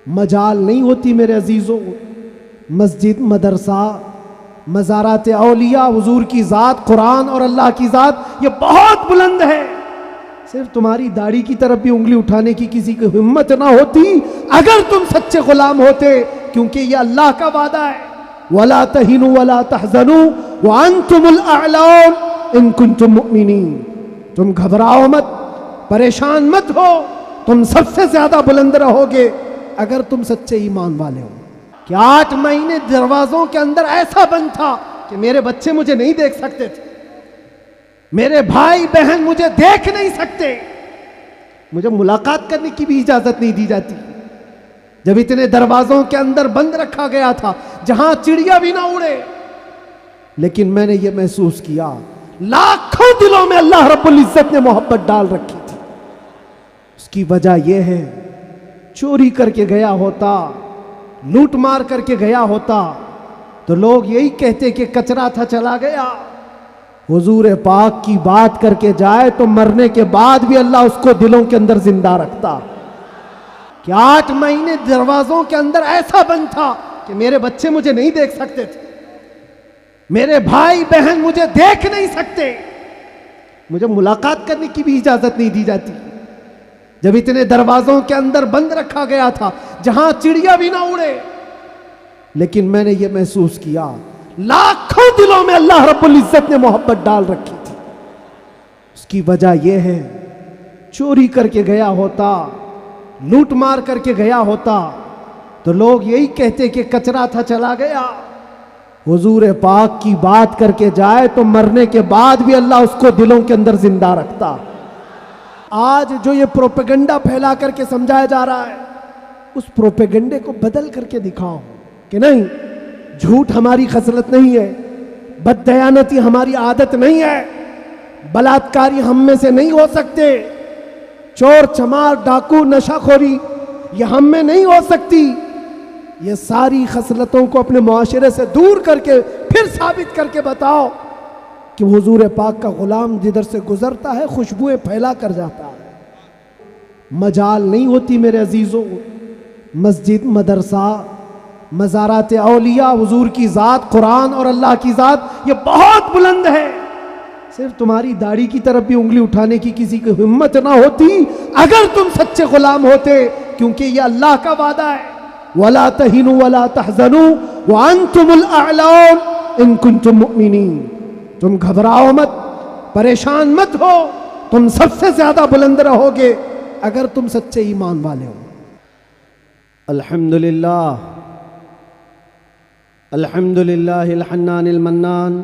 مجال نہیں ہوتی میرے عزیزوں، مسجد، مدرسہ، مزارات اولیاء، حضور کی ذات، قرآن اور اللہ کی ذات یہ بہت بلند ہے. صرف تمہاری داڑھی کی طرف بھی انگلی اٹھانے کی کسی کی ہمت نہ ہوتی اگر تم سچے غلام ہوتے، کیونکہ یہ اللہ کا وعدہ ہے. وَلَا تَهِنُوا وَلَا تَحْزَنُوا وَأَنْتُمُ الْأَعْلَوْنَ إِن كُنتُم مُؤْمِنِينَ. تم گھبراؤ مت، پریشان مت ہو، تم سب سے زیادہ بلند رہو گے اگر تم سچے ایمان والے ہو. کہ 8 مہینے دروازوں کے اندر ایسا بند تھا کہ میرے بچے مجھے نہیں دیکھ سکتے تھے، میرے بھائی بہن مجھے دیکھ نہیں سکتے، مجھے ملاقات کرنے کی بھی اجازت نہیں دی جاتی. جب اتنے دروازوں کے اندر بند رکھا گیا تھا جہاں چڑیا بھی نہ اڑے، لیکن میں نے یہ محسوس کیا لاکھوں دلوں میں اللہ رب العزت نے محبت ڈال رکھی تھی. اس کی وجہ یہ ہے چوری کر کے گیا ہوتا، لوٹ مار کر کے گیا ہوتا تو لوگ یہی کہتے کہ کچرا تھا چلا گیا. حضور پاک کی بات کر کے جائے تو مرنے کے بعد بھی اللہ اس کو دلوں کے اندر زندہ رکھتا. کہ 8 مہینے دروازوں کے اندر ایسا بند تھا کہ میرے بچے مجھے نہیں دیکھ سکتے تھے، میرے بھائی بہن مجھے دیکھ نہیں سکتے، مجھے ملاقات کرنے کی بھی اجازت نہیں دی جاتی. جب اتنے دروازوں کے اندر بند رکھا گیا تھا جہاں چڑیا بھی نہ اڑے، لیکن میں نے یہ محسوس کیا لاکھوں دلوں میں اللہ رب العزت نے محبت ڈال رکھی تھی. اس کی وجہ یہ ہے چوری کر کے گیا ہوتا، لوٹ مار کر کے گیا ہوتا تو لوگ یہی کہتے کہ کچرا تھا چلا گیا. حضور پاک کی بات کر کے جائے تو مرنے کے بعد بھی اللہ اس کو دلوں کے اندر زندہ رکھتا. آج جو یہ پروپیگنڈا پھیلا کر کے سمجھایا جا رہا ہے، اس پروپیگنڈے کو بدل کر کے دکھاؤ کہ نہیں، جھوٹ ہماری خصلت نہیں ہے، بددیانتی ہماری عادت نہیں ہے، بلاتکاری ہم میں سے نہیں ہو سکتے، چور چمار ڈاکو نشہ خوری یہ ہم میں نہیں ہو سکتی. یہ ساری خصلتوں کو اپنے معاشرے سے دور کر کے پھر ثابت کر کے بتاؤ کہ حضور پاک کا غلام جدھر سے گزرتا ہے خوشبوئیں پھیلا کر جاتا ہے. مجال نہیں ہوتی میرے عزیزوں، مسجد، مدرسہ، مزارات اولیاء، حضور کی ذات، قرآن اور اللہ کی ذات یہ بہت بلند ہے. صرف تمہاری داڑھی کی طرف بھی انگلی اٹھانے کی کسی کی ہمت نہ ہوتی اگر تم سچے غلام ہوتے، کیونکہ یہ اللہ کا وعدہ ہے. وَلَا تَهِنُوا وَلَا تَحْزَنُوا وَأَنْتُمُ الْأَعْلَوْنَ إِن كُنتُم مُؤْمِنِينَ. تم گھبراؤ مت، پریشان مت ہو، تم سب سے زیادہ بلند رہو گے اگر تم سچے ایمان والے ہو. الحمدللہ الحمدللہ الحنان المنان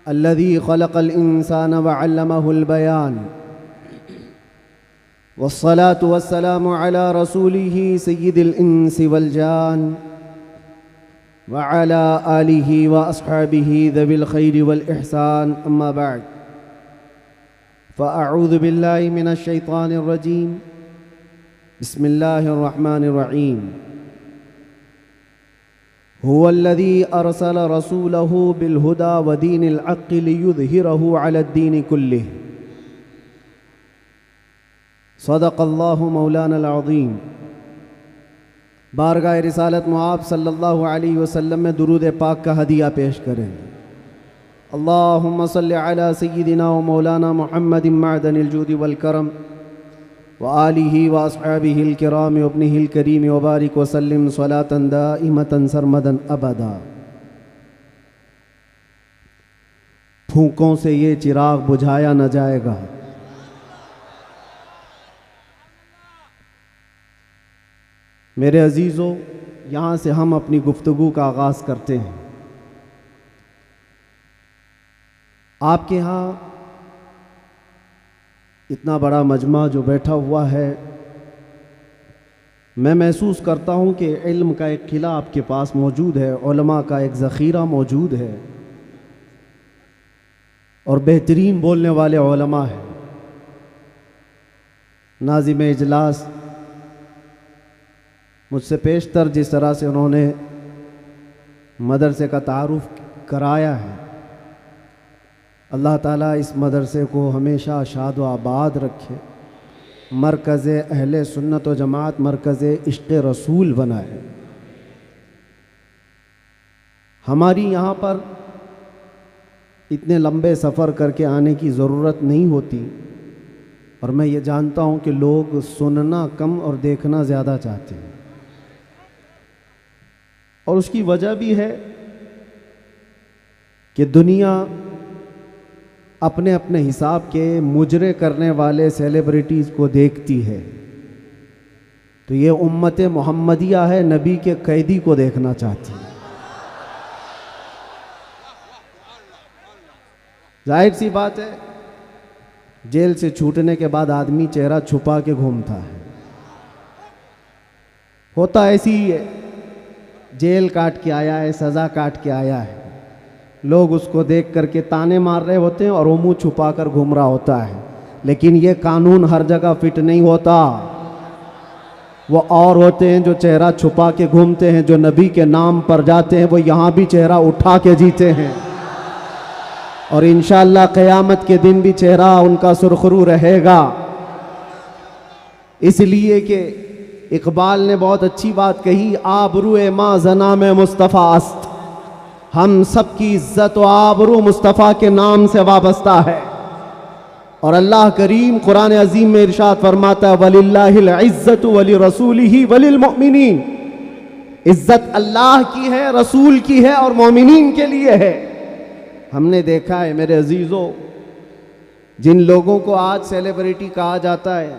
الذي خلق الإنسان وعلمه البيان، والصلاة والسلام على رسوله سيد الإنس والجان وعلى آله وأصحابه ذوي الخير والإحسان. أما بعد، فأعوذ بالله من الشيطان الرجيم. بسم الله الرحمن الرحيم. هو الذي أرسل رسوله بالهدى ودين الحق ليظهره على الدين كله. صدق الله مولانا العظيم. بارگاہ رسالت معاب صلی اللہ علیہ وسلم میں درود پاک کا ہدیہ پیش کریں. اللہم صلی علی سیدنا و مولانا محمد معدن الجود والکرم وآلہ واصحابہ الکرام وابنہ الکریم وبارک وسلم صلاة دائمة سرمدا ابدا. پھونکوں سے یہ چراغ بجھایا نہ جائے گا، میرے عزیزو. یہاں سے ہم اپنی گفتگو کا آغاز کرتے ہیں. آپ کے ہاں اتنا بڑا مجمع جو بیٹھا ہوا ہے، میں محسوس کرتا ہوں کہ علم کا ایک قلعہ آپ کے پاس موجود ہے، علماء کا ایک ذخیرہ موجود ہے، اور بہترین بولنے والے علماء ہیں. ناظم اجلاس مجھ سے پیشتر جس طرح سے انہوں نے مدرسے کا تعارف کرایا ہے، اللہ تعالیٰ اس مدرسے کو ہمیشہ شاد و آباد رکھے. مرکز اہل سنت و جماعت مرکز عشق رسول بنا ہے۔ ہماری یہاں پر اتنے لمبے سفر کر کے آنے کی ضرورت نہیں ہوتی، اور میں یہ جانتا ہوں کہ لوگ سننا کم اور دیکھنا زیادہ چاہتے ہیں، اور اس کی وجہ بھی ہے کہ دنیا اپنے اپنے حساب کے مجرے کرنے والے سیلیبریٹیز کو دیکھتی ہے، تو یہ امت محمدیہ ہے، نبی کے قیدی کو دیکھنا چاہتی ہے۔ ظاہر سی بات ہے، جیل سے چھوٹنے کے بعد آدمی چہرہ چھپا کے گھومتا ہے، ہوتا ایسی ہی ہے، جیل کاٹ کے آیا ہے، سزا کاٹ کے آیا ہے، لوگ اس کو دیکھ کر کے تانے مار رہے ہوتے ہیں اور وہ منہ چھپا کر گھوم رہا ہوتا ہے، لیکن یہ قانون ہر جگہ فٹ نہیں ہوتا۔ وہ اور ہوتے ہیں جو چہرہ چھپا کے گھومتے ہیں، جو نبی کے نام پر جاتے ہیں، وہ یہاں بھی چہرہ اٹھا کے جیتے ہیں، اور انشاءاللہ قیامت کے دن بھی چہرہ ان کا سرخرو رہے گا۔ اس لیے کہ اقبال نے بہت اچھی بات کہی، آبرو ما زنا میں مصطفیٰ است، ہم سب کی عزت و آبرو مصطفیٰ کے نام سے وابستہ ہے۔ اور اللہ کریم قرآن عظیم میں ارشاد فرماتا ہے وَلِلَّهِ الْعِزَّةُ وَلِرَسُولِهِ وَلِلْمُؤْمِنِينَ، عزت اللہ کی ہے، رسول کی ہے، اور مومنین کے لیے ہے۔ ہم نے دیکھا ہے میرے عزیزو، جن لوگوں کو آج سیلیبریٹی کہا جاتا ہے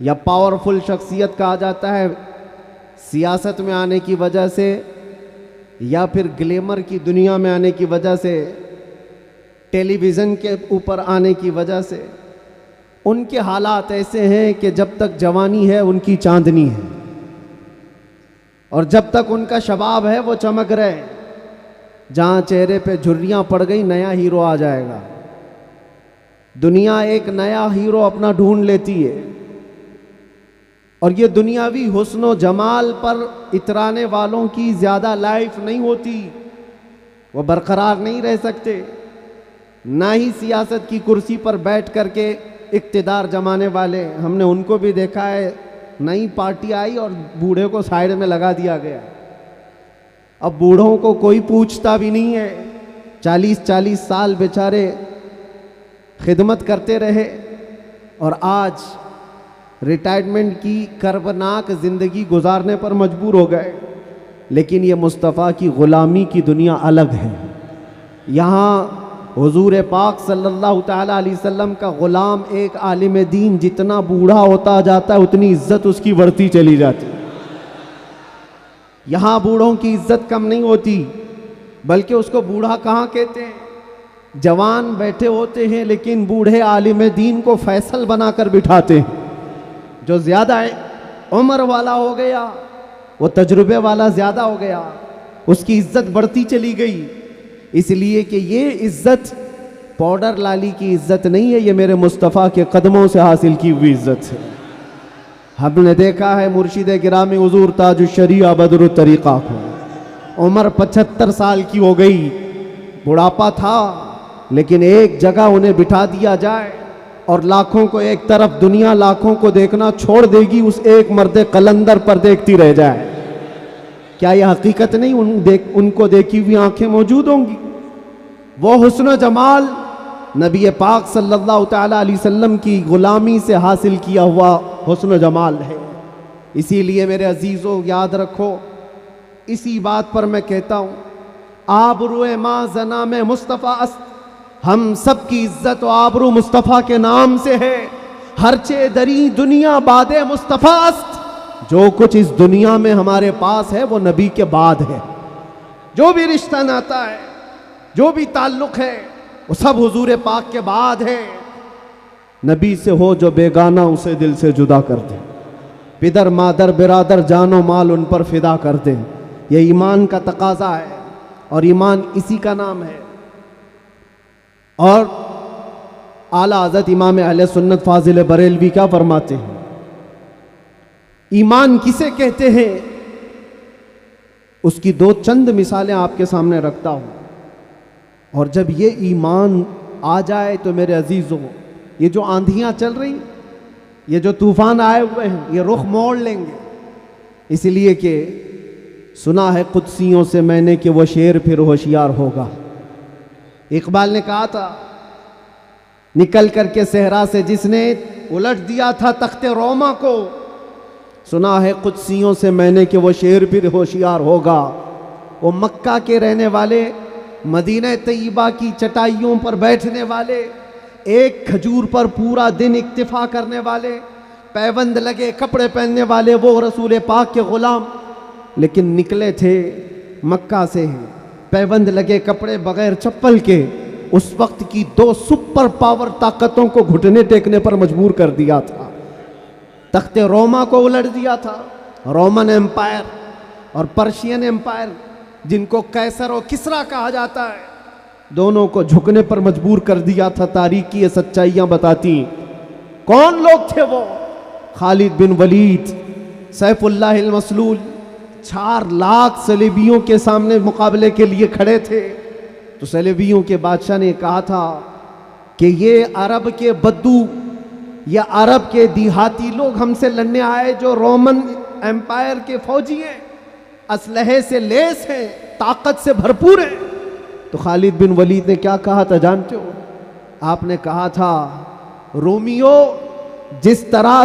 یا پاورفل شخصیت کہا جاتا ہے، سیاست میں آنے کی وجہ سے یا پھر گلیمر کی دنیا میں آنے کی وجہ سے، ٹیلی ویژن کے اوپر آنے کی وجہ سے، ان کے حالات ایسے ہیں کہ جب تک جوانی ہے ان کی چاندنی ہے، اور جب تک ان کا شباب ہے وہ چمک رہے ہیں، جہاں چہرے پہ جھریاں پڑ گئی نیا ہیرو آ جائے گا۔ دنیا ایک نیا ہیرو اپنا ڈھونڈ لیتی ہے، اور یہ دنیاوی حسن و جمال پر اترانے والوں کی زیادہ لائف نہیں ہوتی، وہ برقرار نہیں رہ سکتے، نہ ہی سیاست کی کرسی پر بیٹھ کر کے اقتدار جمانے والے۔ ہم نے ان کو بھی دیکھا ہے، نئی پارٹی آئی اور بوڑھے کو سائیڈ میں لگا دیا گیا، اب بوڑھوں کو کوئی پوچھتا بھی نہیں ہے، 40 سال بیچارے خدمت کرتے رہے، اور آج ریٹائرمنٹ کی کربناک زندگی گزارنے پر مجبور ہو گئے۔ لیکن یہ مصطفیٰ کی غلامی کی دنیا الگ ہے، یہاں حضور پاک صلی اللہ تعالیٰ علیہ وسلم کا غلام ایک عالم دین جتنا بوڑھا ہوتا جاتا ہے اتنی عزت اس کی بڑھتی چلی جاتی ہے۔ یہاں بوڑھوں کی عزت کم نہیں ہوتی، بلکہ اس کو بوڑھا کہاں کہتے ہیں، جوان بیٹھے ہوتے ہیں لیکن بوڑھے عالم دین کو فیصل بنا کر بٹھاتے ہیں۔ جو زیادہ عمر والا ہو گیا، وہ تجربے والا زیادہ ہو گیا، اس کی عزت بڑھتی چلی گئی، اس لیے کہ یہ عزت پاؤڈر لالی کی عزت نہیں ہے، یہ میرے مصطفیٰ کے قدموں سے حاصل کی ہوئی عزت ہے۔ ہم نے دیکھا ہے مرشد گرامی حضور تاج الشریعہ بدر الطریقہ کو، عمر 75 سال کی ہو گئی، بڑھاپا تھا، لیکن ایک جگہ انہیں بٹھا دیا جائے اور لاکھوں کو ایک طرف، دنیا لاکھوں کو دیکھنا چھوڑ دے گی، اس ایک مرد قلندر پر دیکھتی رہ جائے، کیا یہ حقیقت نہیں؟ ان کو دیکھی ہوئی آنکھیں موجود ہوں گی۔ وہ حسن و جمال نبی پاک صلی اللہ تعالیٰ علیہ وسلم کی غلامی سے حاصل کیا ہوا حسن و جمال ہے۔ اسی لیے میرے عزیزو یاد رکھو، اسی بات پر میں کہتا ہوں، آبرو ما زنا میں مصطفیٰ است، ہم سب کی عزت و آبرو مصطفیٰ کے نام سے ہے۔ ہرچے دری دنیا باد مصطفیٰ است، جو کچھ اس دنیا میں ہمارے پاس ہے وہ نبی کے بعد ہے، جو بھی رشتہ ناتا ہے، جو بھی تعلق ہے، وہ سب حضور پاک کے بعد ہے۔ نبی سے ہو جو بیگانہ اسے دل سے جدا کر دے، پدر مادر برادر جان و مال ان پر فدا کر دے، یہ ایمان کا تقاضا ہے، اور ایمان اسی کا نام ہے۔ اور اعلیٰ حضرت امام اہل سنت فاضل بریلوی کیا فرماتے ہیں؟ ایمان کسے کہتے ہیں؟ اس کی دو چند مثالیں آپ کے سامنے رکھتا ہوں، اور جب یہ ایمان آ جائے تو میرے عزیزوں، یہ جو آندھیاں چل رہی، یہ جو طوفان آئے ہوئے ہیں یہ رخ موڑ لیں گے، اس لیے کہ سنا ہے قدسیوں سے میں نے کہ وہ شیر پھر ہوشیار ہوگا۔ اقبال نے کہا تھا نکل کر کے صحرا سے جس نے الٹ دیا تھا تخت روما کو، سنا ہے قدسیوں سے میں نے کہ وہ شیر پھر ہوشیار ہوگا۔ وہ مکہ کے رہنے والے، مدینہ طیبہ کی چٹائیوں پر بیٹھنے والے، ایک کھجور پر پورا دن اکتفا کرنے والے، پیوند لگے کپڑے پہننے والے، وہ رسول پاک کے غلام، لیکن نکلے تھے مکہ سے پیوند لگے کپڑے بغیر چپل کے، اس وقت کی 2 سپر پاور طاقتوں کو گھٹنے ٹیکنے پر مجبور کر دیا تھا۔ تخت روما کو الٹ دیا تھا، رومن ایمپائر اور پرشین ایمپائر جن کو قیصر و کسریٰ کہا جاتا ہے، دونوں کو جھکنے پر مجبور کر دیا تھا۔ تاریخ کی یہ سچائیاں بتاتی ہیں۔ کون لوگ تھے وہ؟ خالد بن ولید سیف اللہ المسلول 4 لاکھ صلیبیوں کے سامنے مقابلے کے لیے کھڑے تھے، تو صلیبیوں کے بادشاہ نے کہا تھا کہ یہ عرب کے بدو یا عرب کے دیہاتی لوگ ہم سے لڑنے آئے جو رومن ایمپائر کے فوجی ہیں، اسلحے سے لیس ہیں، طاقت سے بھرپور ہیں۔ تو خالد بن ولید نے کیا کہا تھا جانتے ہو؟ آپ نے کہا تھا رومیو، جس طرح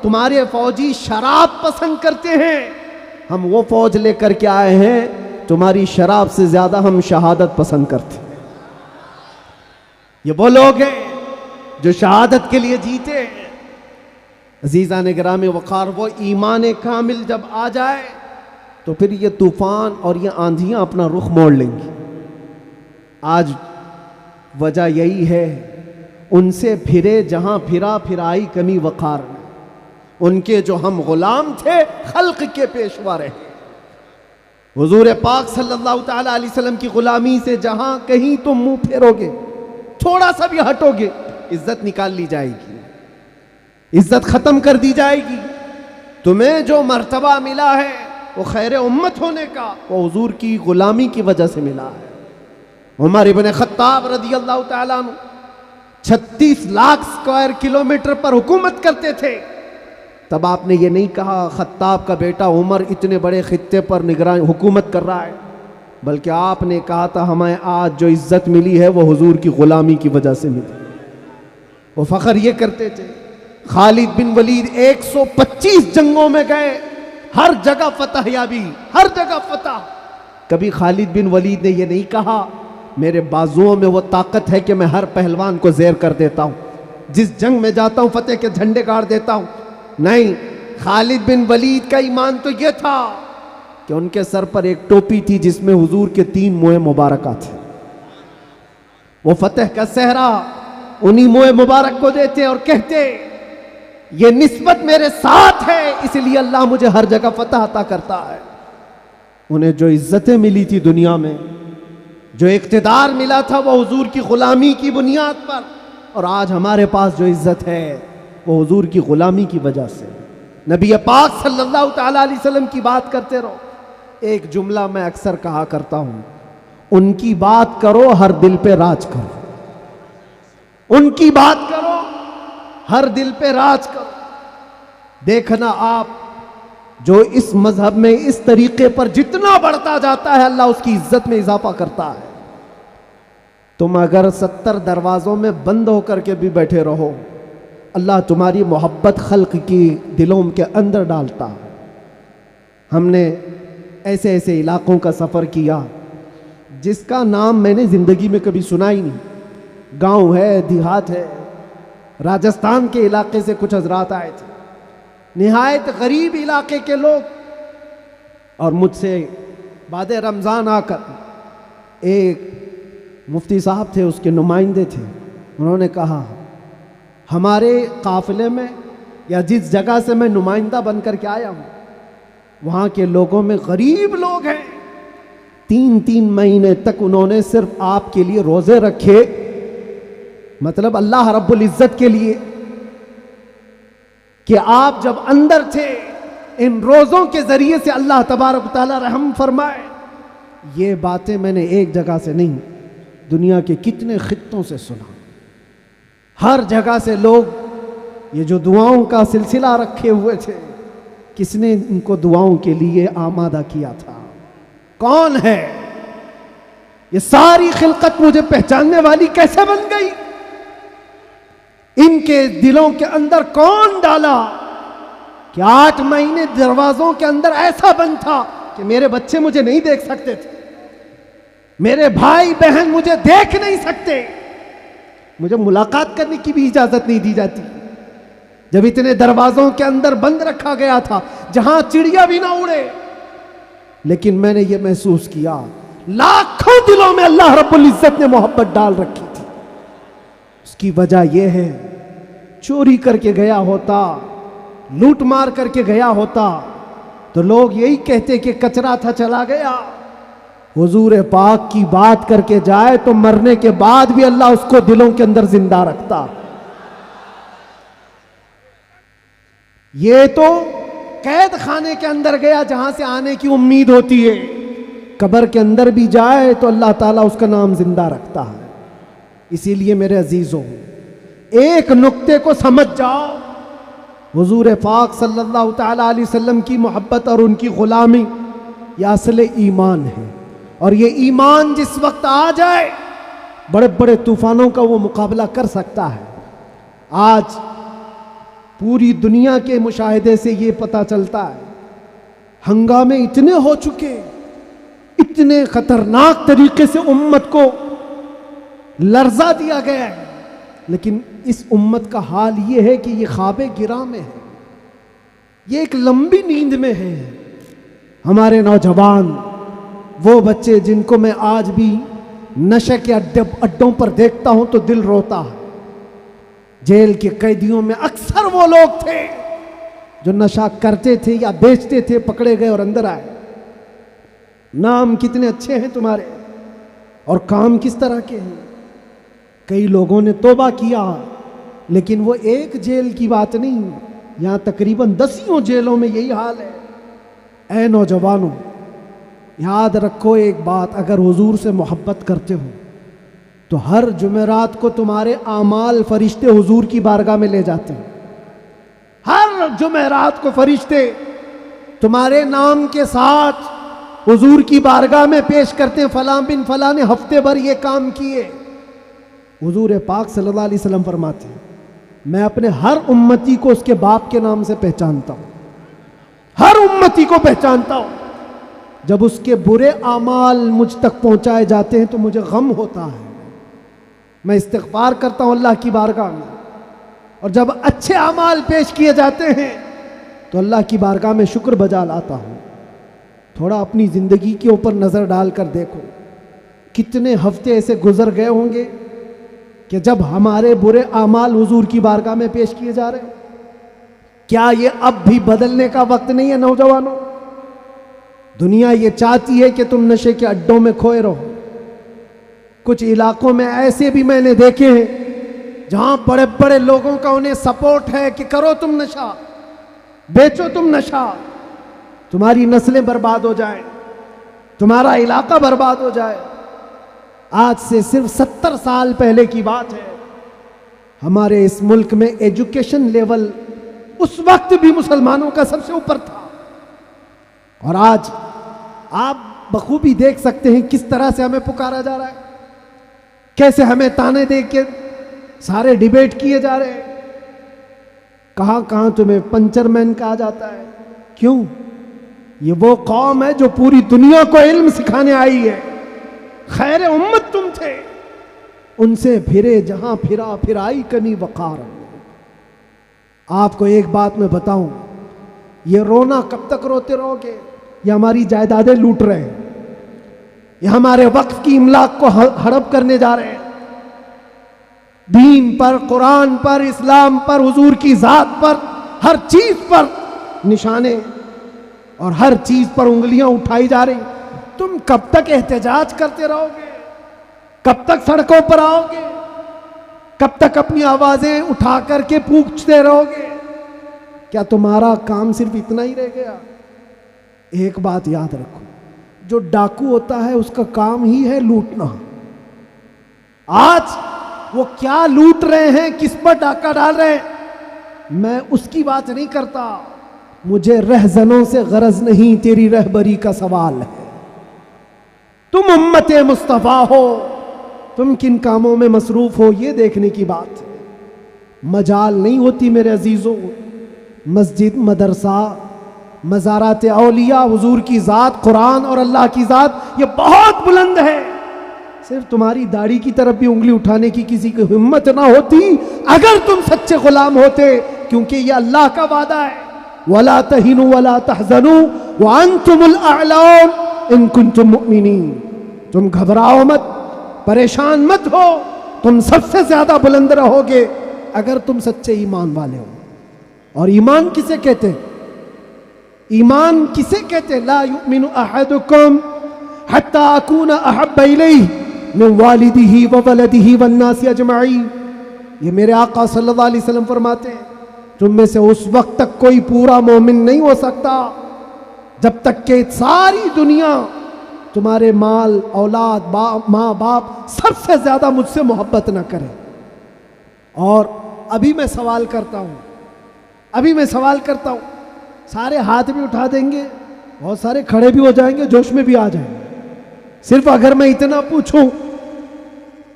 تمہارے فوجی شراب پسند کرتے ہیں، ہم وہ فوج لے کر کے آئے ہیں، تمہاری شراب سے زیادہ ہم شہادت پسند کرتے ہیں۔ یہ وہ لوگ ہیں جو شہادت کے لیے جیتے ہیں۔ عزیزان گرامی وقار، وہ ایمان کامل جب آ جائے تو پھر یہ طوفان اور یہ آندھیاں اپنا رخ موڑ لیں گی۔ آج وجہ یہی ہے، ان سے پھرے جہاں پھرا پھرائی کمی وقار میں، ان کے جو ہم غلام تھے خلق کے پیشوا رہے۔ حضور پاک صلی اللہ تعالیٰ علیہ وسلم کی غلامی سے جہاں کہیں تم منہ پھیرو گے، تھوڑا سا بھی ہٹو گے، عزت نکال لی جائے گی، عزت ختم کر دی جائے گی۔ تمہیں جو مرتبہ ملا ہے وہ خیر امت ہونے کا، وہ حضور کی غلامی کی وجہ سے ملا ہے۔ عمر ابن خطاب رضی اللہ تعالیٰ عنہ 36 لاکھ اسکوائر کلومیٹر پر حکومت کرتے تھے۔ تب آپ نے یہ نہیں کہا خطاب کا بیٹا عمر اتنے بڑے خطے پر نگران حکومت کر رہا ہے، بلکہ آپ نے کہا تھا ہمیں آج جو عزت ملی ہے وہ حضور کی غلامی کی وجہ سے ملی۔ وہ فخر یہ کرتے تھے۔ خالد بن ولید 125 جنگوں میں گئے، ہر جگہ فتح یابی، ہر جگہ فتح۔ کبھی خالد بن ولید نے یہ نہیں کہا میرے بازوؤں میں وہ طاقت ہے کہ میں ہر پہلوان کو زیر کر دیتا ہوں، جس جنگ میں جاتا ہوں فتح کے جھنڈے گاڑ دیتا ہوں۔ نہیں، خالد بن ولید کا ایمان تو یہ تھا کہ ان کے سر پر ایک ٹوپی تھی جس میں حضور کے 3 موئے مبارکہ تھے۔ وہ فتح کا صحرا انہی موئے مبارک کو دیتے اور کہتے یہ نسبت میرے ساتھ ہے، اس لیے اللہ مجھے ہر جگہ فتح عطا کرتا ہے۔ انہیں جو عزتیں ملی تھی دنیا میں، جو اقتدار ملا تھا، وہ حضور کی غلامی کی بنیاد پر، اور آج ہمارے پاس جو عزت ہے وہ حضور کی غلامی کی وجہ سے۔ نبی پاک صلی اللہ تعالیٰ علیہ وسلم کی بات کرتے رہو۔ ایک جملہ میں اکثر کہا کرتا ہوں، ان کی بات کرو ہر دل پہ راج کرو، ان کی بات کرو ہر دل پہ راج کرو۔ دیکھنا آپ جو اس مذہب میں اس طریقے پر جتنا بڑھتا جاتا ہے اللہ اس کی عزت میں اضافہ کرتا ہے۔ تم اگر 70 دروازوں میں بند ہو کر کے بھی بیٹھے رہو، اللہ تمہاری محبت خلق کی دلوں کے اندر ڈالتا ہے۔ ہم نے ایسے ایسے علاقوں کا سفر کیا جس کا نام میں نے زندگی میں کبھی سنا ہی نہیں، گاؤں ہے، دیہات ہے۔ راجستھان کے علاقے سے کچھ حضرات آئے تھے، نہایت غریب علاقے کے لوگ، اور مجھ سے بعد رمضان آ کر ایک مفتی صاحب تھے، اس کے نمائندے تھے، انہوں نے کہا ہمارے قافلے میں یا جس جگہ سے میں نمائندہ بن کر کے آیا ہوں وہاں کے لوگوں میں غریب لوگ ہیں، 3 مہینے تک انہوں نے صرف آپ کے لیے روزے رکھے، مطلب اللہ رب العزت کے لیے، کہ آپ جب اندر تھے ان روزوں کے ذریعے سے اللہ تبارک و تعالی رحم فرمائے۔ یہ باتیں میں نے ایک جگہ سے نہیں، دنیا کے کتنے خطوں سے سنا۔ ہر جگہ سے لوگ یہ جو دعاؤں کا سلسلہ رکھے ہوئے تھے، کس نے ان کو دعاؤں کے لیے آمادہ کیا تھا؟ کون ہے؟ یہ ساری خلقت مجھے پہچاننے والی کیسے بن گئی؟ ان کے دلوں کے اندر کون ڈالا کہ 8 مہینے دروازوں کے اندر ایسا بند تھا کہ میرے بچے مجھے نہیں دیکھ سکتے تھے، میرے بھائی بہن مجھے دیکھ نہیں سکتے، مجھے ملاقات کرنے کی بھی اجازت نہیں دی جاتی، جب اتنے دروازوں کے اندر بند رکھا گیا تھا جہاں چڑیا بھی نہ اڑے۔ لیکن میں نے یہ محسوس کیا لاکھوں دلوں میں اللہ رب العزت نے محبت ڈال رکھی تھی۔ اس کی وجہ یہ ہے، چوری کر کے گیا ہوتا، لوٹ مار کر کے گیا ہوتا تو لوگ یہی کہتے کہ کچرا تھا چلا گیا۔ حضور پاک کی بات کر کے جائے تو مرنے کے بعد بھی اللہ اس کو دلوں کے اندر زندہ رکھتا۔ یہ تو قید خانے کے اندر گیا جہاں سے آنے کی امید ہوتی ہے، قبر کے اندر بھی جائے تو اللہ تعالیٰ اس کا نام زندہ رکھتا ہے۔ اسی لیے میرے عزیزوں، ایک نقطے کو سمجھ جاؤ، حضور پاک صلی اللہ تعالیٰ علیہ وسلم کی محبت اور ان کی غلامی یہ اصل ایمان ہے، اور یہ ایمان جس وقت آ جائے بڑے بڑے طوفانوں کا وہ مقابلہ کر سکتا ہے۔ آج پوری دنیا کے مشاہدے سے یہ پتہ چلتا ہے، ہنگامے اتنے ہو چکے، اتنے خطرناک طریقے سے امت کو لرزا دیا گیا ہے، لیکن اس امت کا حال یہ ہے کہ یہ خواب گراں میں ہے، یہ ایک لمبی نیند میں ہے۔ ہمارے نوجوان، وہ بچے جن کو میں آج بھی نشے کے اڈوں پر دیکھتا ہوں تو دل روتا ہے۔ جیل کے قیدیوں میں اکثر وہ لوگ تھے جو نشہ کرتے تھے یا بیچتے تھے، پکڑے گئے اور اندر آئے۔ نام کتنے اچھے ہیں تمہارے اور کام کس طرح کے ہیں۔ کئی لوگوں نے توبہ کیا، لیکن وہ ایک جیل کی بات نہیں، یہاں تقریباً 10 جیلوں میں یہی حال ہے۔ اے نوجوانوں، یاد رکھو ایک بات، اگر حضور سے محبت کرتے ہو تو ہر جمعرات کو تمہارے اعمال فرشتے حضور کی بارگاہ میں لے جاتے ہیں۔ ہر جمعرات کو فرشتے تمہارے نام کے ساتھ حضور کی بارگاہ میں پیش کرتے ہیں، فلاں بن فلاں نے ہفتے بھر یہ کام کیے۔ حضور پاک صلی اللہ علیہ وسلم فرماتے ہیں، میں اپنے ہر امتی کو اس کے باپ کے نام سے پہچانتا ہوں، ہر امتی کو پہچانتا ہوں۔ جب اس کے برے اعمال مجھ تک پہنچائے جاتے ہیں تو مجھے غم ہوتا ہے، میں استغفار کرتا ہوں اللہ کی بارگاہ میں، اور جب اچھے اعمال پیش کیے جاتے ہیں تو اللہ کی بارگاہ میں شکر بجا لاتا ہوں۔ تھوڑا اپنی زندگی کے اوپر نظر ڈال کر دیکھو، کتنے ہفتے ایسے گزر گئے ہوں گے کہ جب ہمارے برے اعمال حضور کی بارگاہ میں پیش کیے جا رہے ہیں۔ کیا یہ اب بھی بدلنے کا وقت نہیں ہے نوجوانوں؟ دنیا یہ چاہتی ہے کہ تم نشے کے اڈوں میں کھوئے رہو۔ کچھ علاقوں میں ایسے بھی میں نے دیکھے ہیں جہاں بڑے بڑے لوگوں کا انہیں سپورٹ ہے کہ کرو تم نشہ، بیچو تم نشہ، تمہاری نسلیں برباد ہو جائیں، تمہارا علاقہ برباد ہو جائے۔ آج سے صرف 70 سال پہلے کی بات ہے، ہمارے اس ملک میں ایجوکیشن لیول اس وقت بھی مسلمانوں کا سب سے اوپر تھا، اور آج آپ بخوبی دیکھ سکتے ہیں کس طرح سے ہمیں پکارا جا رہا ہے، کیسے ہمیں تانے دے کے سارے ڈیبیٹ کیے جا رہے ہیں۔ کہاں کہاں تمہیں پنچر مین کہا جاتا ہے۔ کیوں؟ یہ وہ قوم ہے جو پوری دنیا کو علم سکھانے آئی ہے، خیر امت تم تھے، ان سے پھرے جہاں پھرا پھر آئی کمی وقار۔ آپ کو ایک بات میں بتاؤں، یہ رونا کب تک روتے رہو گے؟ یہ ہماری جائیدادیں لوٹ رہے ہیں، یہ ہمارے وقف کی املاک کو ہڑپ کرنے جا رہے ہیں۔ دین پر، قرآن پر، اسلام پر، حضور کی ذات پر، ہر چیز پر نشانے اور ہر چیز پر انگلیاں اٹھائی جا رہی۔ تم کب تک احتجاج کرتے رہو گے؟ کب تک سڑکوں پر آؤ گے؟ کب تک اپنی آوازیں اٹھا کر کے پوچھتے رہو گے؟ کیا تمہارا کام صرف اتنا ہی رہ گیا؟ ایک بات یاد رکھو، جو ڈاکو ہوتا ہے اس کا کام ہی ہے لوٹنا۔ آج وہ کیا لوٹ رہے ہیں، کس پر ڈاکہ ڈال رہے ہیں، میں اس کی بات نہیں کرتا، مجھے رہزنوں سے غرض نہیں، تیری رہبری کا سوال ہے۔ تم امت مصطفیٰ ہو، تم کن کاموں میں مصروف ہو یہ دیکھنے کی بات ہے۔ مجال نہیں ہوتی میرے عزیزوں، مسجد، مدرسہ، مزارات اولیاء، حضور کی ذات، قرآن اور اللہ کی ذات یہ بہت بلند ہے۔ صرف تمہاری داڑھی کی طرف بھی انگلی اٹھانے کی کسی کی ہمت نہ ہوتی اگر تم سچے غلام ہوتے، کیونکہ یہ اللہ کا وعدہ ہے، وَلَا تَهِنُوا وَلَا تَحْزَنُوا وَأَنْتُمُ الْأَعْلَوْنَ إِن كُنتُم مُؤْمِنِينَ۔ تم گھبراؤ مت، پریشان مت ہو، تم سب سے زیادہ بلند رہو گے اگر تم سچے ایمان والے ہو۔ اور ایمان کسے کہتے ہیں؟ ایمان کسے کہتے ہیں؟ لا یؤمن احدکم حتی اکون احب الیہ من والدہ وولدہ والناس اجمعین۔ یہ میرے آقا صلی اللہ علیہ وسلم فرماتے ہیں تم میں سے اس وقت تک کوئی پورا مومن نہیں ہو سکتا جب تک کہ ساری دنیا تمہارے مال، اولاد، ماں باپ سب سے زیادہ مجھ سے محبت نہ کرے۔ اور ابھی میں سوال کرتا ہوں، سارے ہاتھ بھی اٹھا دیں گے، بہت سارے کھڑے بھی ہو جائیں گے، جوش میں بھی آ جائیں گے۔ صرف اگر میں اتنا پوچھوں،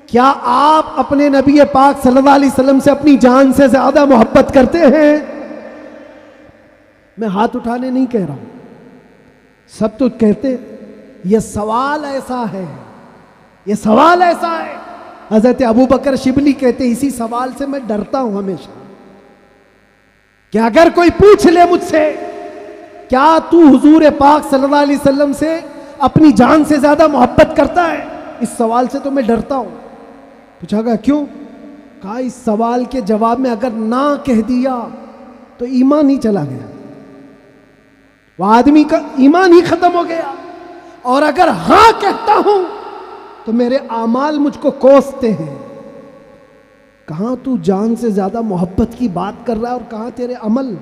کیا آپ اپنے نبی پاک صلی اللہ علیہ وسلم سے اپنی جان سے زیادہ محبت کرتے ہیں؟ میں ہاتھ اٹھانے نہیں کہہ رہا ہوں، سب تو کہتے۔ یہ سوال ایسا ہے، حضرت ابوبکر شبلی کہتے اسی سوال سے میں ڈرتا ہوں ہمیشہ، کہ اگر کوئی پوچھ لے مجھ سے کیا تو حضور پاک صلی اللہ علیہ وسلم سے اپنی جان سے زیادہ محبت کرتا ہے، اس سوال سے تو میں ڈرتا ہوں۔ پوچھا گا کیوں؟ کہا اس سوال کے جواب میں اگر نہ کہہ دیا تو ایمان ہی چلا گیا، وہ آدمی کا ایمان ہی ختم ہو گیا، اور اگر ہاں کہتا ہوں تو میرے اعمال مجھ کو کوستے ہیں۔ کہاں تو جان سے زیادہ محبت کی بات کر رہا ہے اور کہاں تیرے عمل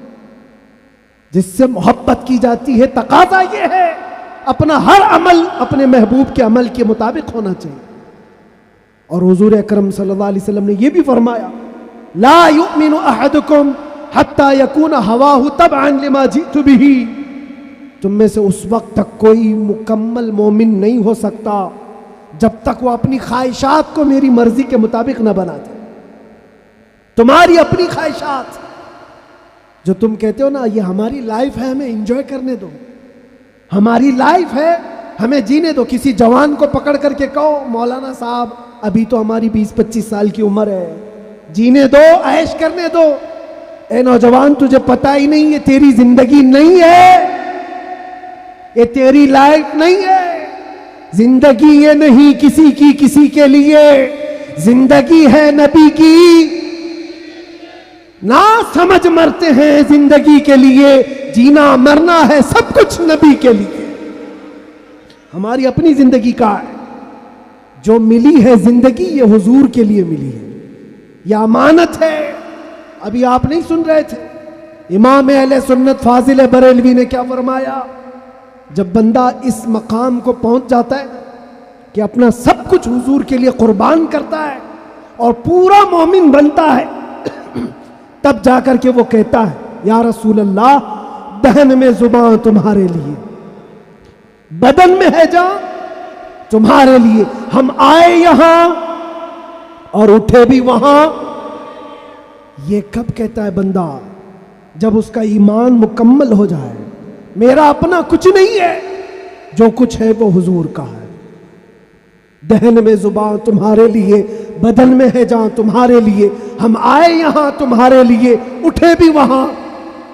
جس سے محبت کی جاتی ہے۔ تقاضا یہ ہے اپنا ہر عمل اپنے محبوب کے عمل کے مطابق ہونا چاہیے۔ اور حضور اکرم صلی اللہ علیہ وسلم نے یہ بھی فرمایا لا یؤمن احدکم حتی یکون ہواہ تبعا لما جئت بہ۔ تم میں سے اس وقت تک کوئی مکمل مومن نہیں ہو سکتا جب تک وہ اپنی خواہشات کو میری مرضی کے مطابق نہ بنا دے۔ تمہاری اپنی خواہشات جو تم کہتے ہو نا یہ ہماری لائف ہے، ہمیں انجوائے کرنے دو، ہماری لائف ہے ہمیں جینے دو۔ کسی جوان کو پکڑ کر کے کہو مولانا صاحب ابھی تو ہماری 20-25 سال کی عمر ہے، جینے دو، عیش کرنے دو۔ اے نوجوان تجھے پتہ ہی نہیں یہ تیری زندگی نہیں ہے، یہ تیری لائف نہیں ہے۔ زندگی یہ نہیں کسی کے لیے، زندگی ہے نبی کی۔ نہ سمجھ مرتے ہیں زندگی کے لیے، جینا مرنا ہے سب کچھ نبی کے لیے۔ ہماری اپنی زندگی کا ہے، جو ملی ہے زندگی یہ حضور کے لیے ملی ہے، یہ امانت ہے۔ ابھی آپ نہیں سن رہے تھے امام اہل سنت فاضل بریلوی نے کیا فرمایا؟ جب بندہ اس مقام کو پہنچ جاتا ہے کہ اپنا سب کچھ حضور کے لیے قربان کرتا ہے اور پورا مومن بنتا ہے، تب جا کر کے وہ کہتا ہے یا رسول اللہ دہن میں زبان تمہارے لیے، بدن میں ہے جان تمہارے لیے، ہم آئے یہاں اور اٹھے بھی وہاں۔ یہ کب کہتا ہے بندہ؟ جب اس کا ایمان مکمل ہو جائے، میرا اپنا کچھ نہیں ہے، جو کچھ ہے وہ حضور کا ہے۔ دہن میں زبان تمہارے لیے، بدن میں ہے جان تمہارے لیے، ہم آئے یہاں تمہارے لیے، اٹھے بھی وہاں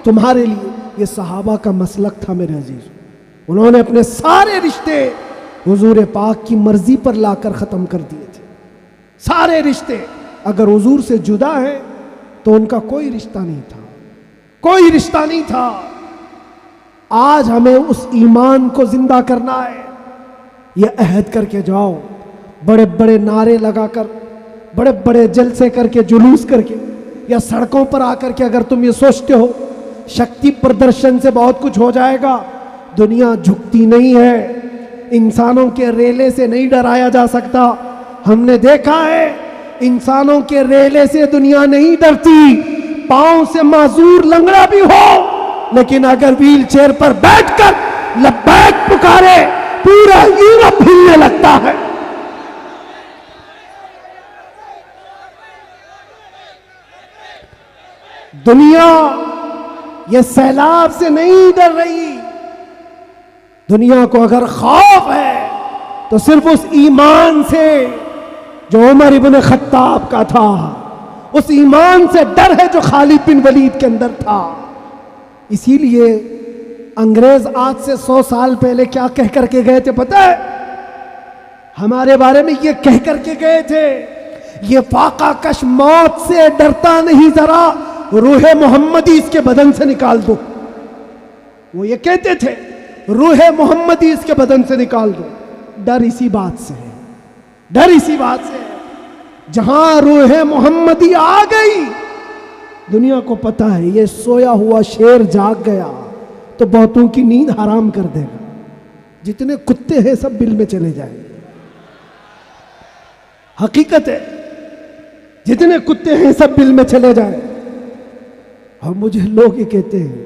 تمہارے لیے۔ یہ صحابہ کا مسلک تھا میرے عزیز، انہوں نے اپنے سارے رشتے حضور پاک کی مرضی پر لا کر ختم کر دیے تھے۔ سارے رشتے اگر حضور سے جدا ہیں تو ان کا کوئی رشتہ نہیں تھا، کوئی رشتہ نہیں تھا۔ آج ہمیں اس ایمان کو زندہ کرنا ہے۔ یہ عہد کر کے جاؤ، بڑے بڑے نعرے لگا کر، بڑے بڑے جلسے کر کے، جلوس کر کے، یا سڑکوں پر آ کر کے اگر تم یہ سوچتے ہو شکتی پردرشن سے بہت کچھ ہو جائے گا، دنیا جھکتی نہیں ہے، انسانوں کے ریلے سے نہیں ڈرایا جا سکتا۔ ہم نے دیکھا ہے انسانوں کے ریلے سے دنیا نہیں ڈرتی، پاؤں سے معذور لنگڑا بھی ہو، لیکن اگر ویل چیئر پر بیٹھ کر لبیک پکارے پورا یورپ ہلنے لگتا ہے۔ دنیا یہ سیلاب سے نہیں ڈر رہی، دنیا کو اگر خوف ہے تو صرف اس ایمان سے جو عمر ابن خطاب کا تھا، اس ایمان سے ڈر ہے جو خالد بن ولید کے اندر تھا۔ اسی لیے انگریز آج سے 100 سال پہلے کیا کہہ کر کے گئے تھے پتہ ہے؟ ہمارے بارے میں یہ کہہ کر کے گئے تھے، یہ فاقہ کش موت سے ڈرتا نہیں، ذرا روح محمدی اس کے بدن سے نکال دو۔ وہ یہ کہتے تھے روح محمدی اس کے بدن سے نکال دو۔ ڈر اسی بات سے ہے، ڈر اسی بات سے ہے۔ جہاں روح محمدی آ گئی، دنیا کو پتہ ہے یہ سویا ہوا شیر جاگ گیا تو بہتوں کی نیند حرام کر دے گا۔ جتنے کتے ہیں سب بل میں چلے جائیں گے، حقیقت ہے، جتنے کتے ہیں سب بل میں چلے جائیں۔ اور مجھے لوگ یہ کہتے ہیں،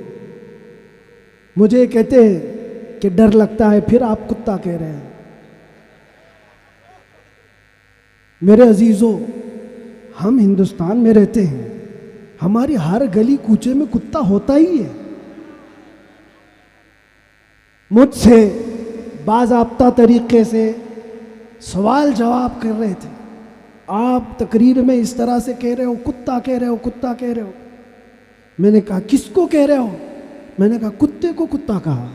مجھے کہتے ہیں کہ ڈر لگتا ہے، پھر آپ کتا کہہ رہے ہیں۔ میرے عزیزوں، ہم ہندوستان میں رہتے ہیں، ہماری ہر گلی کوچے میں کتا ہوتا ہی ہے۔ مجھ سے باضابطہ طریقے سے سوال جواب کر رہے تھے، آپ تقریر میں اس طرح سے کہہ رہے ہو، کتا کہہ رہے ہو، کتا کہہ رہے ہو۔ میں نے کہا کس کو کہہ رہے ہو؟ میں نے کہا کتے کو کتا کہا،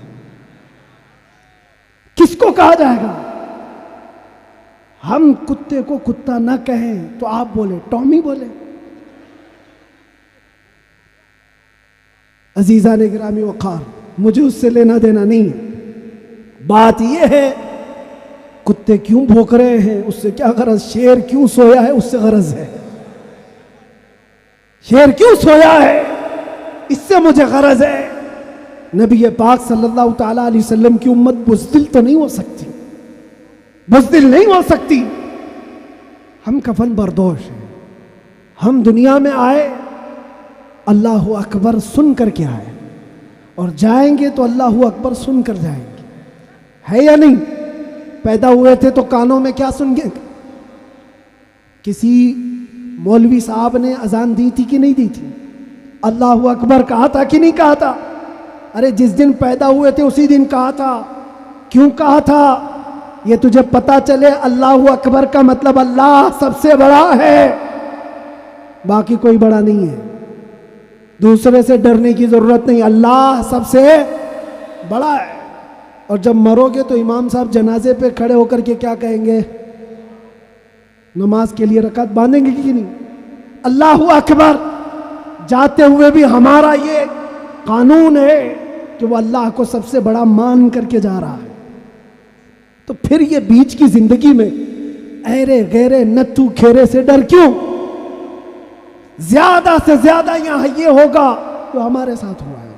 کس کو کہا جائے گا؟ ہم کتے کو کتا نہ کہیں تو آپ بولے ٹامی بولے۔ عزیزان گرامی وقار، مجھے اس سے لینا دینا نہیں ہے، بات یہ ہے کتے کیوں بھونک رہے ہیں اس سے کیا غرض، شیر کیوں سویا ہے اس سے غرض ہے، شیر کیوں سویا ہے اس سے مجھے غرض ہے۔ نبی پاک صلی اللہ تعالیٰ علیہ وسلم کی امت بزدل تو نہیں ہو سکتی، بزدل نہیں ہو سکتی۔ ہم کفن بردوش ہیں، ہم دنیا میں آئے اللہ اکبر سن کر کے آئے، اور جائیں گے تو اللہ اکبر سن کر جائیں گے، ہے یا نہیں؟ پیدا ہوئے تھے تو کانوں میں کیا سن گے؟ کسی مولوی صاحب نے اذان دی تھی کہ نہیں دی تھی؟ اللہ اکبر کہا تھا کہ نہیں کہا تھا؟ ارے جس دن پیدا ہوئے تھے اسی دن کہا تھا۔ کیوں کہا تھا؟ یہ تجھے پتا چلے اللہ اکبر کا مطلب اللہ سب سے بڑا ہے، باقی کوئی بڑا نہیں ہے، دوسرے سے ڈرنے کی ضرورت نہیں، اللہ سب سے بڑا ہے۔ اور جب مرو گے تو امام صاحب جنازے پہ کھڑے ہو کر کے کیا کہیں گے؟ نماز کے لیے رکعت باندھیں گے کہ نہیں؟ اللہ اکبر جاتے ہوئے بھی ہمارا یہ قانون ہے کہ وہ اللہ کو سب سے بڑا مان کر کے جا رہا ہے۔ تو پھر یہ بیچ کی زندگی میں ایرے غیرے نتھو کھیرے سے ڈر کیوں؟ زیادہ سے زیادہ یہاں یہ ہوگا جو ہمارے ساتھ ہوا ہے۔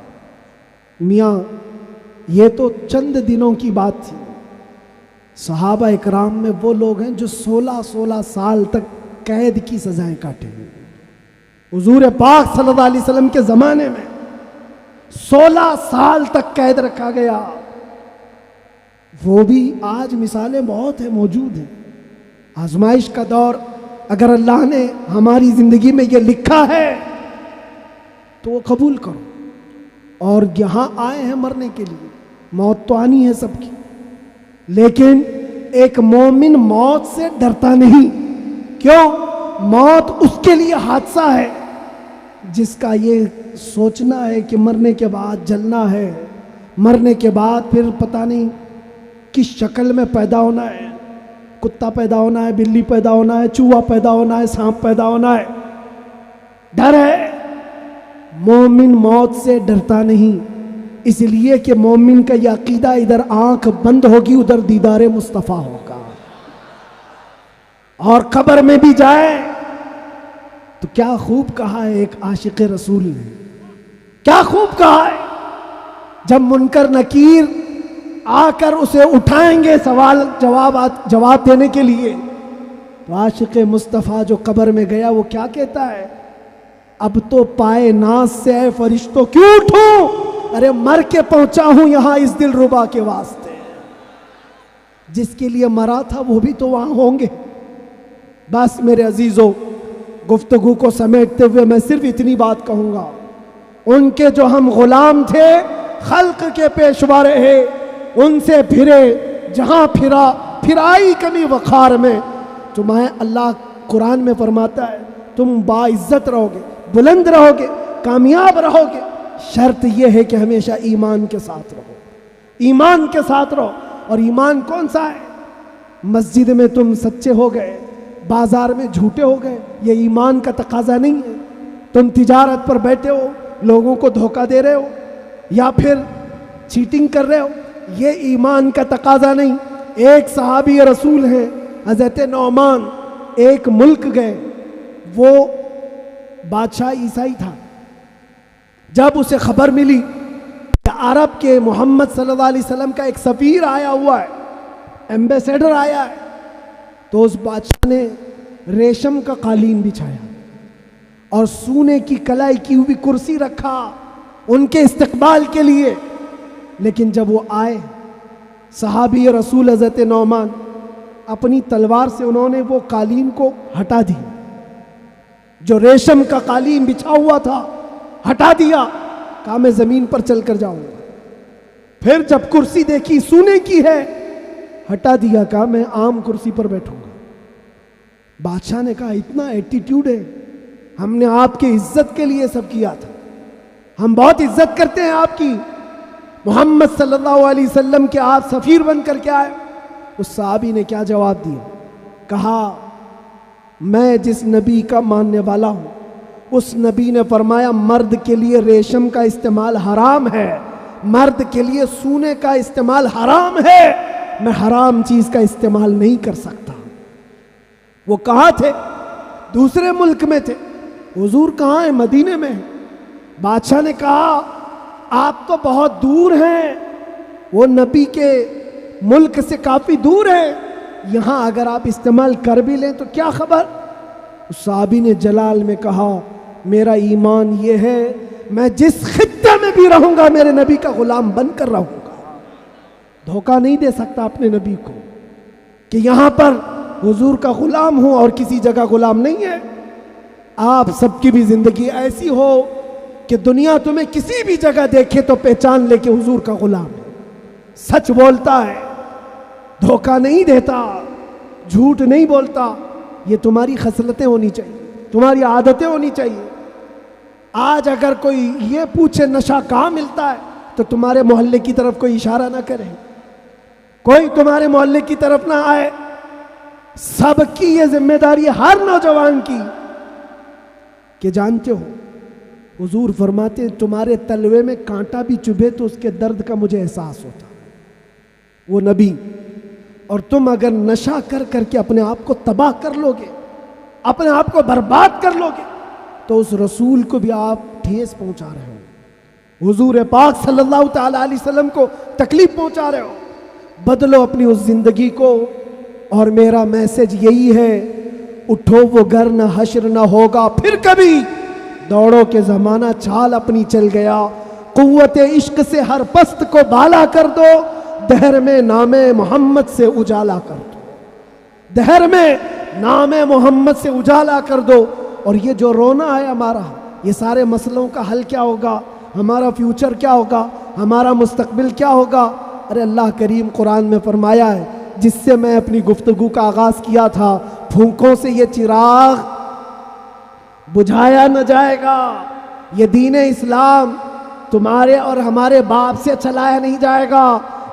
میاں یہ تو چند دنوں کی بات تھی، صحابہ اکرام میں وہ لوگ ہیں جو 16 سال تک قید کی سزائیں کاٹے ہیں۔ حضور پاک صلی اللہ علیہ وسلم کے زمانے میں 16 سال تک قید رکھا گیا۔ وہ بھی آج مثالیں بہت ہیں، موجود ہیں۔ آزمائش کا دور، اگر اللہ نے ہماری زندگی میں یہ لکھا ہے تو وہ قبول کرو۔ اور یہاں آئے ہیں مرنے کے لیے، موت تو آنی ہے سب کی، لیکن ایک مومن موت سے ڈرتا نہیں۔ کیوں؟ موت اس کے لیے حادثہ ہے جس کا یہ سوچنا ہے کہ مرنے کے بعد جلنا ہے، مرنے کے بعد پھر پتہ نہیں کس شکل میں پیدا ہونا ہے، کتا پیدا ہونا ہے، بلی پیدا ہونا ہے، چوہا پیدا ہونا ہے، سانپ پیدا ہونا ہے، ڈر ہے۔ مومن موت سے ڈرتا نہیں، اس لیے کہ مومن کا یہ عقیدہ ادھر آنکھ بند ہوگی ادھر دیدار مصطفیٰ ہوگا، اور قبر میں بھی جائے تو کیا خوب کہا ہے ایک عاشق رسول نے، کیا خوب کہا ہے، جب منکر نکیر آ کر اسے اٹھائیں گے سوال جواب دینے کے لیے، تو عاشق مصطفیٰ جو قبر میں گیا وہ کیا کہتا ہے؟ اب تو پائے ناز سے اے فرشتوں کیوں اٹھوں، ارے مر کے پہنچا ہوں یہاں اس دل ربا کے واسطے۔ جس کے لیے مرا تھا وہ بھی تو وہاں ہوں گے۔ بس میرے عزیزوں، گفتگو کو سمیٹتے ہوئے میں صرف اتنی بات کہوں گا، ان کے جو ہم غلام تھے، خلق کے پیشوا رہے، ان سے پھرے، جہاں پھرائی کمی وقار میں، تمہیں اللہ قرآن میں فرماتا ہے تم باعزت رہو گے، بلند رہو گے، کامیاب رہو گے، شرط یہ ہے کہ ہمیشہ ایمان کے ساتھ رہو، ایمان کے ساتھ رہو۔ اور ایمان کون سا ہے؟ مسجد میں تم سچے ہو گئے، بازار میں جھوٹے ہو گئے، یہ ایمان کا تقاضا نہیں ہے۔ تم تجارت پر بیٹھے ہو، لوگوں کو دھوکہ دے رہے ہو یا پھر چیٹنگ کر رہے ہو، یہ ایمان کا تقاضا نہیں۔ ایک صحابی رسول ہیں حضرت نعمان، ایک ملک گئے، وہ بادشاہ عیسائی تھا۔ جب اسے خبر ملی کہ عرب کے محمد صلی اللہ علیہ وسلم کا ایک سفیر آیا ہوا ہے، ایمبیسیڈر آیا ہے، تو اس بادشاہ نے ریشم کا قالین بچھایا اور سونے کی کلائی کی ہوئی کرسی رکھا ان کے استقبال کے لیے۔ لیکن جب وہ آئے، صحابی رسول حضرت نعمان، اپنی تلوار سے انہوں نے وہ قالین کو ہٹا دی، جو ریشم کا قالین بچھا ہوا تھا ہٹا دیا، کہا میں زمین پر چل کر جاؤں گا۔ پھر جب کرسی دیکھی سونے کی ہے، ہٹا دیا، کہا میں عام کرسی پر بیٹھوں گا۔ بادشاہ نے کہا اتنا ایٹیٹیوڈ ہے، ہم نے آپ کی عزت کے لیے سب کیا تھا، ہم بہت عزت کرتے ہیں آپ کی، محمد صلی اللہ علیہ وسلم کے آپ سفیر بن کر کے آئے۔ اس صحابی نے کیا جواب دیا؟ کہا میں جس نبی کا ماننے والا ہوں، اس نبی نے فرمایا مرد کے لیے ریشم کا استعمال حرام ہے، مرد کے لیے سونے کا استعمال حرام ہے، میں حرام چیز کا استعمال نہیں کر سکتا۔ وہ کہاں تھے؟ دوسرے ملک میں تھے۔ حضور کہاں ہیں؟ مدینے میں۔ بادشاہ نے کہا آپ تو بہت دور ہیں، وہ نبی کے ملک سے کافی دور ہے، یہاں اگر آپ استعمال کر بھی لیں تو کیا خبر؟ اس صحابی نے جلال میں کہا میرا ایمان یہ ہے میں جس خطے میں بھی رہوں گا میرے نبی کا غلام بن کر رہوں گا، دھوکہ نہیں دے سکتا اپنے نبی کو کہ یہاں پر حضور کا غلام ہوں اور کسی جگہ غلام نہیں ہے۔ آپ سب کی بھی زندگی ایسی ہو کہ دنیا تمہیں کسی بھی جگہ دیکھے تو پہچان لے کہ حضور کا غلام ہے، سچ بولتا ہے، دھوکہ نہیں دیتا، جھوٹ نہیں بولتا۔ یہ تمہاری خصلتیں ہونی چاہیے، تمہاری عادتیں ہونی چاہیے۔ آج اگر کوئی یہ پوچھے نشہ کہاں ملتا ہے تو تمہارے محلے کی طرف کوئی اشارہ نہ کرے، کوئی تمہارے محلے کی طرف نہ آئے۔ سب کی یہ ذمہ داری ہے، ہر نوجوان کی، کہ جانتے ہو حضور فرماتے ہیں تمہارے تلوے میں کانٹا بھی چبھے تو اس کے درد کا مجھے احساس ہوتا۔ وہ نبی، اور تم اگر نشہ کر کر کے اپنے آپ کو تباہ کر لو گے، اپنے آپ کو برباد کر لو گے، تو اس رسول کو بھی آپ ٹھیس پہنچا رہے ہو، حضور پاک صلی اللہ تعالی علیہ وسلم کو تکلیف پہنچا رہے ہو۔ بدلو اپنی اس زندگی کو، اور میرا میسج یہی ہے، اٹھو وہ گر نہ حشر نہ ہوگا پھر کبھی، دوڑو کے زمانہ چال اپنی چل گیا، قوت عشق سے ہر پست کو بالا کر دو، دہر میں نام محمد سے اجالا کر دو، دہر میں نام محمد سے اجالا کر دو۔ اور یہ جو رونا ہے ہمارا، یہ سارے مسئلوں کا حل کیا ہوگا، ہمارا فیوچر کیا ہوگا، ہمارا مستقبل کیا ہوگا؟ ارے اللہ کریم قرآن میں فرمایا ہے، جس سے میں اپنی گفتگو کا آغاز کیا تھا، پھونکوں سے یہ چراغ بجھایا نہ جائے گا، یہ دین اسلام تمہارے اور ہمارے باپ سے چلایا نہیں جائے گا،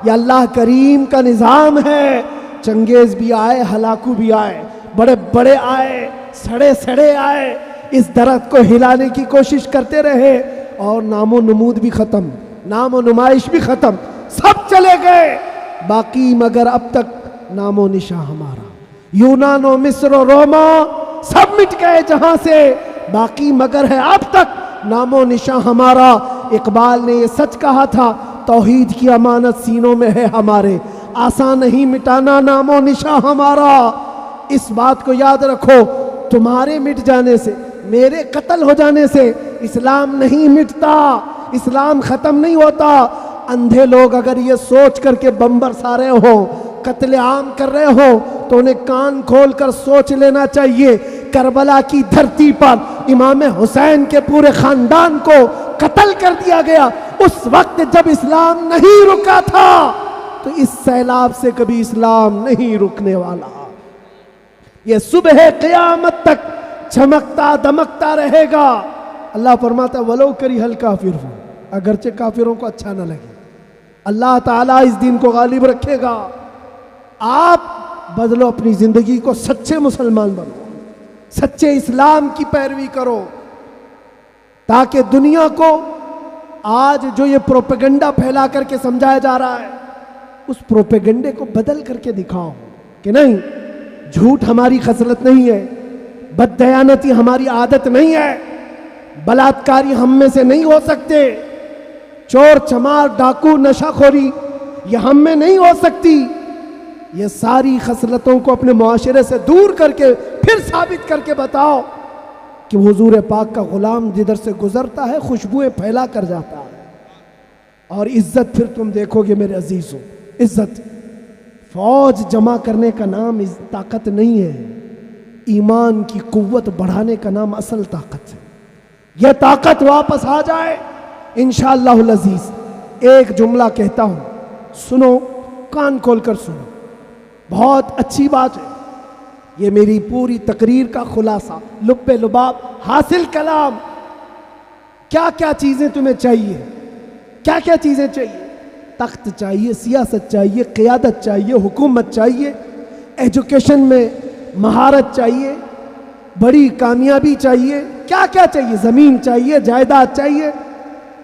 یہ اللہ کریم کا نظام ہے۔ چنگیز بھی آئے، ہلاکو بھی آئے، بڑے بڑے آئے، سڑے سڑے آئے، اس درخت کو ہلانے کی کوشش کرتے رہے، اور نام و نمود بھی ختم، نام و نمائش بھی ختم، سب چلے گئے، باقی مگر اب تک نام و نشاں ہمارا۔ یونان و مصر و روما سب مٹ گئے جہاں سے، باقی مگر ہے اب تک نام و نشاں ہمارا۔ اقبال نے یہ سچ کہا تھا، توحید کی امانت سینوں میں ہے ہمارے، آسان نہیں مٹانا نام و نشاں ہمارا۔ اس بات کو یاد رکھو، تمہارے مٹ جانے سے میرے قتل ہو جانے سے اسلام نہیں مٹتا، اسلام ختم نہیں ہوتا۔ اندھے لوگ اگر یہ سوچ کر کے بم برسا رہے ہوں، قتل عام کر رہے ہوں، تو انہیں کان کھول کر سوچ لینا چاہیے کربلا کی دھرتی پر امام حسین کے پورے خاندان کو قتل کر دیا گیا، اس وقت جب اسلام نہیں رکا تھا، تو اس سیلاب سے کبھی اسلام نہیں رکنے والا۔ یہ صبح قیامت تک چمکتا دمکتا رہے گا۔ اللہ فرماتا ہے وَلَوْ كَرِهَ الْكَافِرُونَ، اگرچہ کافروں کو اچھا نہ لگے، اللہ تعالیٰ اس دین کو غالب رکھے گا۔ آپ بدلو اپنی زندگی کو، سچے مسلمان بنو، سچے اسلام کی پیروی کرو، تاکہ دنیا کو آج جو یہ پروپیگنڈا پھیلا کر کے سمجھایا جا رہا ہے، اس پروپیگنڈے کو بدل کر کے دکھاؤ کہ نہیں، جھوٹ ہماری خصلت نہیں ہے، بددیانتی ہماری عادت نہیں ہے، بلاتکاری ہم میں سے نہیں ہو سکتے، چور چمار ڈاکو نشہ خوری یہ ہم میں نہیں ہو سکتی۔ یہ ساری خصلتوں کو اپنے معاشرے سے دور کر کے پھر ثابت کر کے بتاؤ کہ حضور پاک کا غلام جدھر سے گزرتا ہے خوشبوئیں پھیلا کر جاتا ہے۔ اور عزت پھر تم دیکھو گے میرے عزیزوں، عزت فوج جمع کرنے کا نام طاقت نہیں ہے، ایمان کی قوت بڑھانے کا نام اصل طاقت ہے۔ یہ طاقت واپس آ جائے انشاءاللہ العزیز۔ ایک جملہ کہتا ہوں، سنو، کان کھول کر سنو، بہت اچھی بات ہے، یہ میری پوری تقریر کا خلاصہ، لب لباب حاصل کلام۔ کیا کیا چیزیں تمہیں چاہیے، کیا کیا چیزیں چاہیے؟ تخت چاہیے، سیاست چاہیے، قیادت چاہیے، حکومت چاہیے، ایجوکیشن میں مہارت چاہیے، بڑی کامیابی چاہیے، کیا کیا چاہیے؟ زمین چاہیے، جائیداد چاہیے،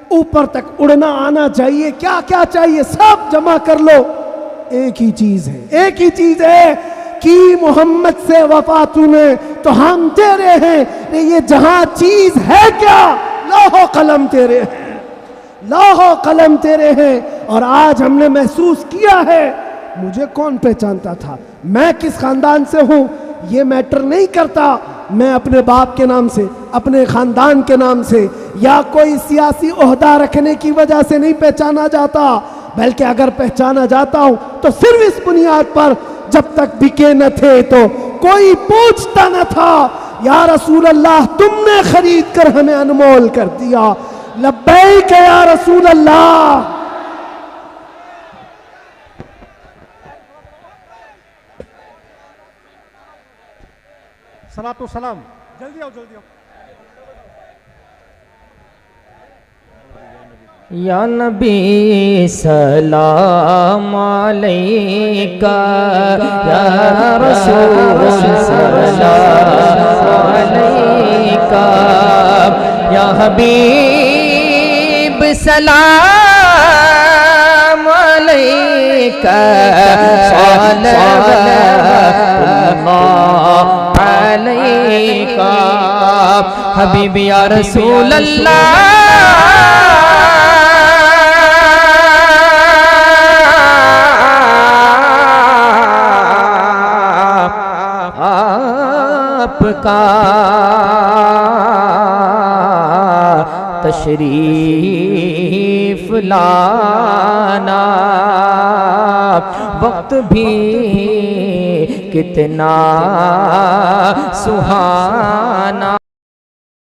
اوپر تک اڑنا آنا چاہیے، کیا کیا چاہیے؟ سب جمع کر لو، ایک ہی چیز ہے، ایک ہی چیز ہے کہ محمد سے وفا نے تو ہم تیرے ہیں۔ یہ جہاں چیز ہے کیا؟ لوح و قلم تیرے ہیں، لوح و قلم تیرے ہیں۔ اور آج ہم نے محسوس کیا ہے، مجھے کون پہچانتا تھا، میں کس خاندان سے ہوں، یہ میٹر نہیں کرتا، میں اپنے باپ کے نام سے، اپنے خاندان کے نام سے یا کوئی سیاسی عہدہ رکھنے کی وجہ سے نہیں پہچانا جاتا، بلکہ اگر پہچانا جاتا ہوں تو صرف اس بنیاد پر جب تک بکے نہ تھے تو کوئی پوچھتا نہ تھا، یا رسول اللہ تم نے خرید کر ہمیں انمول کر دیا، لبیک یا رسول اللہ۔ صلاۃ و سلام، جلدی آؤ جلدی آؤ۔ یا نبی سلام علیکہ، یا رسول سلام علیکہ، یا حبیب سلام علیکہ، صلوات اللہ علیکہ، حبیب یا رسول اللہ۔ آپ کا تشریف لانا وقت بھی کتنا سہانا۔